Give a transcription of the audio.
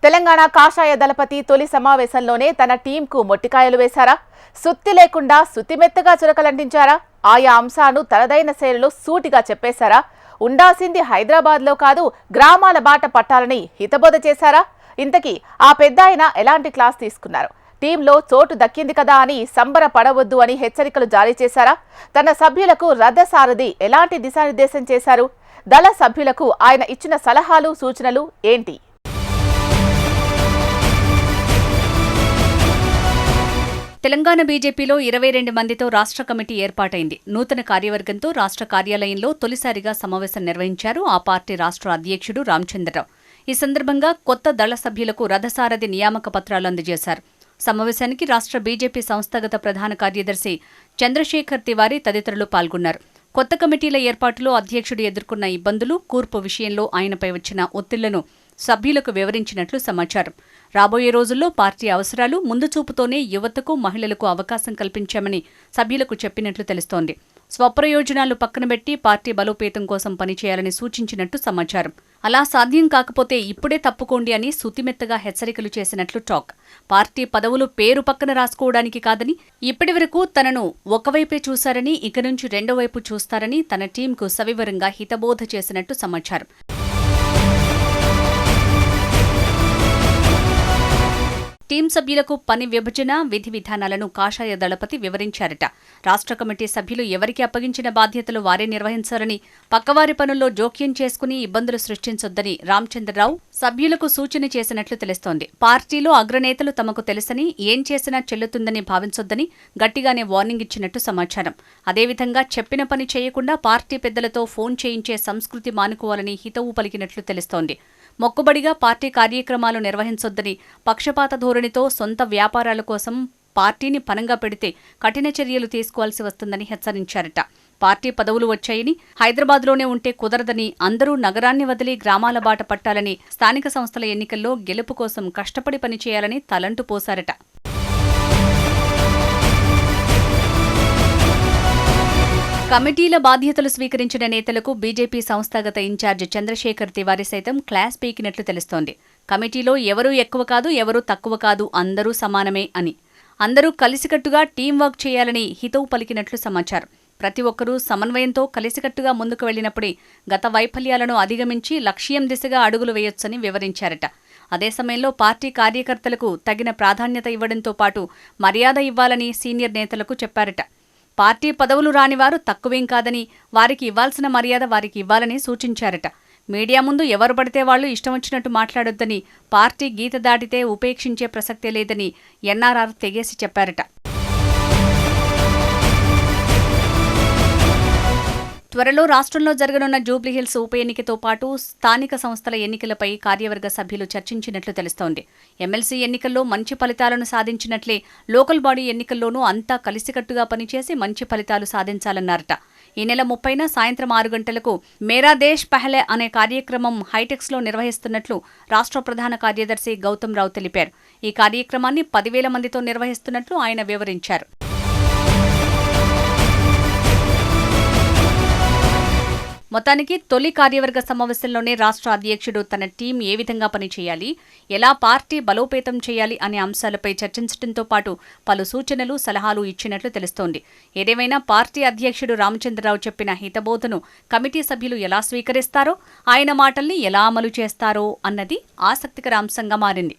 తెలంగాణ కాషాయ దళపతి తొలి సమావేశంలోనే తన టీంకు మొట్టికాయలు వేశారా? సుత్తి లేకుండా సుతిమెత్తగా చురకలంటించారా? ఆయా అంశాలను తనదైన శైలిలో సూటిగా చెప్పేశారా? ఉండాల్సింది హైదరాబాద్లో కాదు, గ్రామాల బాట పట్టాలని హితబోధ చేశారా? ఇంతకీ ఆ పెద్దాయన ఎలాంటి క్లాస్ తీసుకున్నారు? టీంలో చోటు దక్కింది కదా అని సంబరపడవద్దు అని హెచ్చరికలు జారీ చేశారా? తన సభ్యులకు రథసారథి ఎలాంటి దిశానిర్దేశం చేశారు? దళ సభ్యులకు ఆయన ఇచ్చిన సలహాలు, సూచనలు ఏంటి? తెలంగాణ బీజేపీలో 22 మందితో రాష్ట్ర కమిటీ ఏర్పాటైంది. నూతన కార్యవర్గంతో రాష్ట్ర కార్యాలయంలో తొలిసారిగా సమావేశం నిర్వహించారు ఆ పార్టీ రాష్ట్ర అధ్యక్షుడు రామచంద్రరావు. ఈ సందర్భంగా కొత్త దళ సభ్యులకు రథసారథి నియామక పత్రాలు అందజేశారు. సమావేశానికి రాష్ట్ర బీజేపీ సంస్థాగత ప్రధాన కార్యదర్శి చంద్రశేఖర్ తివారీ తదితరులు పాల్గొన్నారు. కొత్త కమిటీల ఏర్పాటులో అధ్యక్షుడు ఎదుర్కొన్న ఇబ్బందులు, కూర్పు విషయంలో ఆయనపై వచ్చిన ఒత్తిళ్లను సభ్యులకు వివరించినట్లు సమాచారం. రాబోయే రోజుల్లో పార్టీ అవసరాలు ముందుచూపుతోనే యువతకు, మహిళలకు అవకాశం కల్పించామని సభ్యులకు చెప్పినట్లు తెలుస్తోంది. స్వప్రయోజనాలు పక్కనబెట్టి పార్టీ బలోపేతం కోసం పనిచేయాలని సూచించినట్టు సమాచారం. అలా సాధ్యం కాకపోతే ఇప్పుడే తప్పుకోండి అని సుతిమెత్తగా హెచ్చరికలు చేసినట్లు టాక్. పార్టీ పదవులు పేరు పక్కన రాసుకోవడానికి కాదని, ఇప్పటివరకు తనను ఒకవైపే చూశారని, ఇక నుంచి రెండో వైపు చూస్తారని తన టీంకు సవివరంగా హితబోధ చేసినట్టు సమాచారం. టీం సభ్యులకు పని విభజన, విధి విధానాలను కాషాయ దళపతి వివరించారట. రాష్ట్ర కమిటీ సభ్యులు ఎవరికి అప్పగించిన బాధ్యతలు వారే నిర్వహించాలని, పక్కవారి పనుల్లో జోక్యం చేసుకుని ఇబ్బందులు సృష్టించొద్దని రామచంద్రరావు సభ్యులకు సూచన చేసినట్లు తెలుస్తోంది. పార్టీలో అగ్రనేతలు తమకు తెలుసని, ఏం చేసినా చెల్లుతుందని భావించొద్దని గట్టిగానే వార్నింగ్ ఇచ్చినట్టు సమాచారం. అదేవిధంగా చెప్పిన పని చేయకుండా పార్టీ పెద్దలతో ఫోన్ చేయించే సంస్కృతి మానుకోవాలని హితవు పలికినట్లు తెలుస్తోంది. మొక్కుబడిగా పార్టీ కార్యక్రమాలు నిర్వహించొద్దని, పక్షపాత ధోరణితో సొంత వ్యాపారాల కోసం పార్టీని పనంగా పెడితే కఠిన చర్యలు తీసుకోవాల్సి వస్తుందని హెచ్చరించారట. పార్టీ పదవులు వచ్చాయని హైదరాబాద్లోనే ఉంటే కుదరదని, అందరూ నగరాన్ని వదిలి గ్రామాల బాట పట్టాలని, స్థానిక సంస్థల ఎన్నికల్లో గెలుపు కోసం కష్టపడి పనిచేయాలని తలంటు పోశారట. కమిటీల బాధ్యతలు స్వీకరించిన నేతలకు బీజేపీ సంస్థాగత ఇన్ఛార్జ్ చంద్రశేఖర్ తివారీ సైతం క్లాస్ పీకినట్లు తెలుస్తోంది. కమిటీలో ఎవరూ ఎక్కువ కాదు, ఎవరూ తక్కువ కాదు, అందరూ సమానమే అని, అందరూ కలిసికట్టుగా టీం వర్క్ చేయాలని హితవు పలికినట్లు సమాచారం. ప్రతి ఒక్కరూ సమన్వయంతో కలిసికట్టుగా ముందుకు వెళ్లినప్పుడే గత వైఫల్యాలను అధిగమించి లక్ష్యం దిశగా అడుగులు వేయొచ్చని వివరించారట. అదే సమయంలో పార్టీ కార్యకర్తలకు తగిన ప్రాధాన్యత ఇవ్వడంతో పాటు మర్యాద ఇవ్వాలని సీనియర్ నేతలకు చెప్పారట. పార్టీ పదవులు రానివారు తక్కువేం కాదని, వారికి ఇవ్వాల్సిన మర్యాద వారికి ఇవ్వాలని సూచించారట. మీడియా ముందు ఎవరు పడితే వాళ్లు ఇష్టం వచ్చినట్టు మాట్లాడొద్దని, పార్టీ గీత దాటితే ఉపేక్షించే ప్రసక్తే లేదని ఎన్ఆర్ఆర్ తెగేసి చెప్పారట. త్వరలో రాష్ట్రంలో జరగనున్న జూబ్లీహిల్స్ ఉప ఎన్నికతో పాటు స్థానిక సంస్థల ఎన్నికలపై కార్యవర్గ సభ్యులు చర్చించినట్లు తెలుస్తోంది. ఎమ్మెల్సీ ఎన్నికల్లో మంచి ఫలితాలను సాధించినట్లే లోకల్ బాడీ ఎన్నికల్లోనూ అంతా కలిసికట్టుగా పనిచేసి మంచి ఫలితాలు సాధించాలన్నారట. ఈ నెల 30న సాయంత్రం 6 గంటలకు మేరా దేశ్ పహలే అనే కార్యక్రమం హైటెక్స్లో నిర్వహిస్తున్నట్లు రాష్ట్ర ప్రధాన కార్యదర్శి గౌతమ్ రావు తెలిపారు. ఈ కార్యక్రమాన్ని 10,000 మందితో నిర్వహిస్తున్నట్లు ఆయన వివరించారు. మొత్తానికి తొలి కార్యవర్గ సమావేశంలోనే రాష్ట్ర అధ్యక్షుడు తన టీం ఏ విధంగా పనిచేయాలి, ఎలా పార్టీ బలోపేతం చేయాలి అనే అంశాలపై చర్చించడంతో పాటు పలు సూచనలు, సలహాలు ఇచ్చినట్లు తెలుస్తోంది. ఏదేమైనా పార్టీ అధ్యక్షుడు రామచంద్రరావు చెప్పిన హితబోధను కమిటీ సభ్యులు ఎలా స్వీకరిస్తారో, ఆయన మాటల్ని ఎలా అమలు చేస్తారో అన్నది ఆసక్తికర అంశంగా మారింది.